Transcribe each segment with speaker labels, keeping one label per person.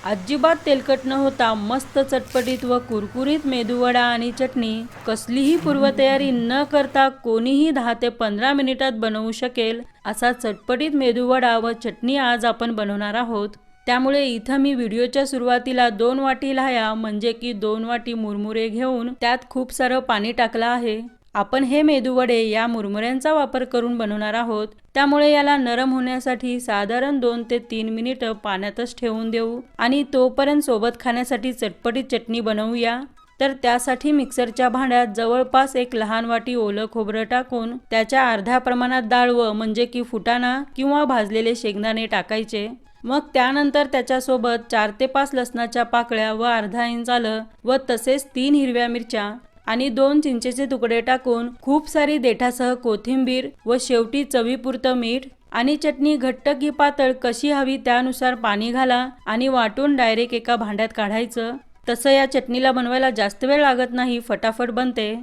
Speaker 1: अजिबात तेलकट न होता मस्त चटपटीत व कुरकुरीत मेदूवडा आणि चटणी कसलीही पूर्वतयारी न करता कोणीही 10 ते 15 मिनिटात बनवू शकेल असा चटपटीत मेदूवडा व चटणी आज आपण बनवणार आहोत। त्यामुळे इथं मी व्हिडिओच्या सुरुवातीला 2 वाटी लाह्या म्हणजे की 2 वाटी मुरमुरे घेऊन त्यात खूप सारं पाणी टाकलं आहे। आपण हे मेदूवडे या मुरमुऱ्यांचा वापर करून बनवणार आहोत, त्यामुळे याला नरम होण्यासाठी साधारण 2 ते 3 मिनिटं पाण्यातच ठेवून देऊ आणि तोपर्यंत सोबत खाण्यासाठी चटपटीत चटणी बनवूया। तर त्यासाठी मिक्सरच्या भांड्यात जवळपास 1 लहान वाटी ओलं खोबरं टाकून त्याच्या अर्ध्या प्रमाणात डाळवं म्हणजे की फुटाणा किंवा भाजलेले शेंगदाणे टाकायचे। मग त्यानंतर त्याच्यासोबत 4 ते 5 लसणाच्या पाकळ्या व अर्धा इंच आलं व तसेच 3 हिरव्या मिरच्या आणि 2 चिंचेचे तुकडे टाकून खूप सारी देठासह कोथिंबीर व शेवटी चवीपुरतं मीठ आणि चटणी घट्ट की पातळ कशी हवी त्यानुसार पाणी घाला आणि वाटून डायरेक्ट एका भांड्यात काढायचं। तसं या चटणीला बनवायला जास्त वेळ लागत नाही, फटाफट बनते।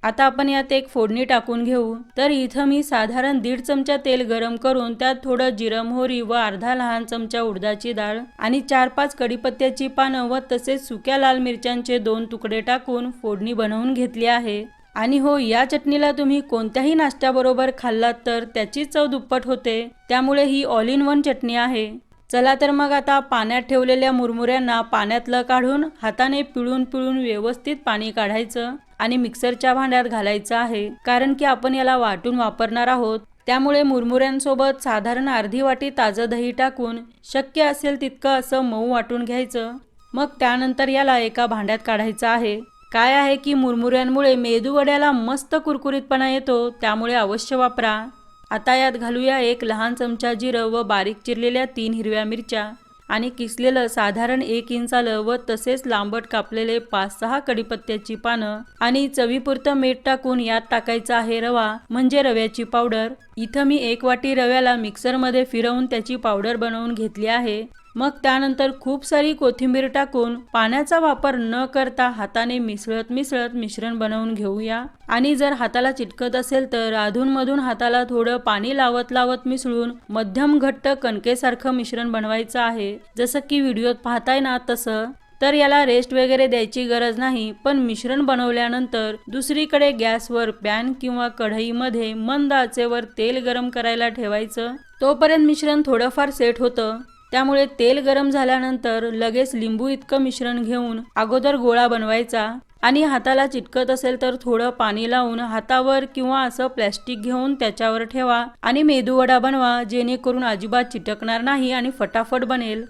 Speaker 1: आता आपण यात एक फोडणी टाकून घेऊ। तर इथं मी साधारण 1.5 चमचा तेल गरम करून त्यात थोडं जिरं मोहरी व अर्धा लहान चमचा उडदाची डाळ आणि 4-5 कढीपत्त्याची पानं व तसेच सुक्या लाल मिरच्यांचे 2 तुकडे टाकून फोडणी बनवून घेतली आहे। आणि हो, या चटणीला तुम्ही कोणत्याही नाश्त्याबरोबर खाल्लात तर त्याची चव दुप्पट होते, त्यामुळे ही ऑल इन वन चटणी आहे। चला तर मग आता पाण्यात ठेवलेल्या मुरमुऱ्यांना पाण्यातलं काढून हाताने पिळून पिळून व्यवस्थित पाणी काढायचं आणि मिक्सरच्या भांड्यात घालायचं आहे, कारण की आपण याला वाटून वापरणार आहोत। त्यामुळे मुरमुऱ्यांसोबत साधारण अर्धी वाटी ताजं दही टाकून शक्य असेल तितकं असं मऊ वाटून घ्यायचं। मग त्यानंतर याला एका भांड्यात काढायचं आहे। काय आहे की मुरमुऱ्यांमुळे मेदूवड्याला मस्त कुरकुरीतपणा येतो, त्यामुळे अवश्य वापरा। आता यात घालूया 1 लहान चमचा जिरं व बारीक चिरलेल्या 3 हिरव्या मिरच्या आणि किसलेलं साधारण 1 इंच आलं व तसेच लांबट कापलेले 5-6 कढीपत्त्याची पानं आणि चवीपुरतं मीठ टाकून यात टाकायचा आहे रवा म्हणजे रव्याची पावडर। इथं मी 1 वाटी रव्याला मिक्सरमध्ये फिरवून त्याची पावडर बनवून घेतली आहे। मग त्यानंतर खूप सारी कोथिंबीर टाकून पाण्याचा वापर न करता हाताने मिसळत मिसळत मिश्रण बनवून घेऊया। आणि जर हाताला चिटकत असेल तर अधूनमधून हाताला थोडं पाणी लावत लावत मिसळून मध्यम घट्ट कणकेसारखं मिश्रण बनवायचं आहे, जसं की व्हिडिओत पाहताय ना तसं। तर याला रेस्ट वगैरे द्यायची गरज नाही, पण मिश्रण बनवल्यानंतर दुसरीकडे गॅसवर पॅन किंवा कढईमध्ये मंद आचेवर तेल गरम करायला ठेवायचं। तोपर्यंत मिश्रण थोडंफार सेट होतं, त्यामुळे तेल गरम झाल्यानंतर लगेच लिंबू इतकं मिश्रण घेऊन अगोदर गोळा बनवायचा आणि हाताला चिटकत असेल तर थोडं पाणी लावून हातावर किंवा असं प्लॅस्टिक घेऊन त्याच्यावर ठेवा आणि मेदूवडा बनवा, जेणेकरून अजिबात चिटकणार नाही आणि फटाफट बनेल।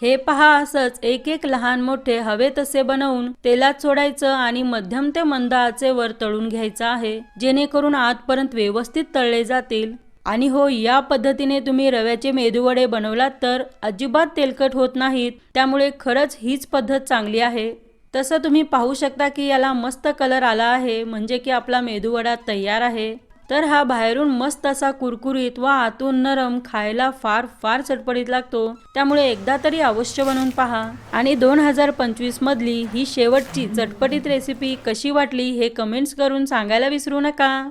Speaker 1: हे पहा, असंच एक एक लहान मोठे हवे तसे बनवून तेलात सोडायचं आणि मध्यम ते मंद आचेवर तळून घ्यायचं आहे, जेणेकरून आतपर्यंत व्यवस्थित तळले जातील। आणि हो, या पद्धतीने तुम्ही रव्याचे मेदूवडे बनवलात तर अजिबात तेलकट होत नाहीत, त्यामुळे खरंच हीच पद्धत चांगली आहे। तसं तुम्ही पाहू शकता की याला मस्त कलर आला आहे, म्हणजे की आपला मेदूवडा तयार आहे। तर हा बाहेरून मस्त असा कुरकुरीत व आतून नरम, खायला फार फार चटपटीत लागतो, त्यामुळे एकदा तरी अवश्य बनवून पहा। आणि 2025 मधली ही शेवटची चटपटीत रेसिपी कशी वाटली हे कमेंट्स करून सांगायला विसरू नका।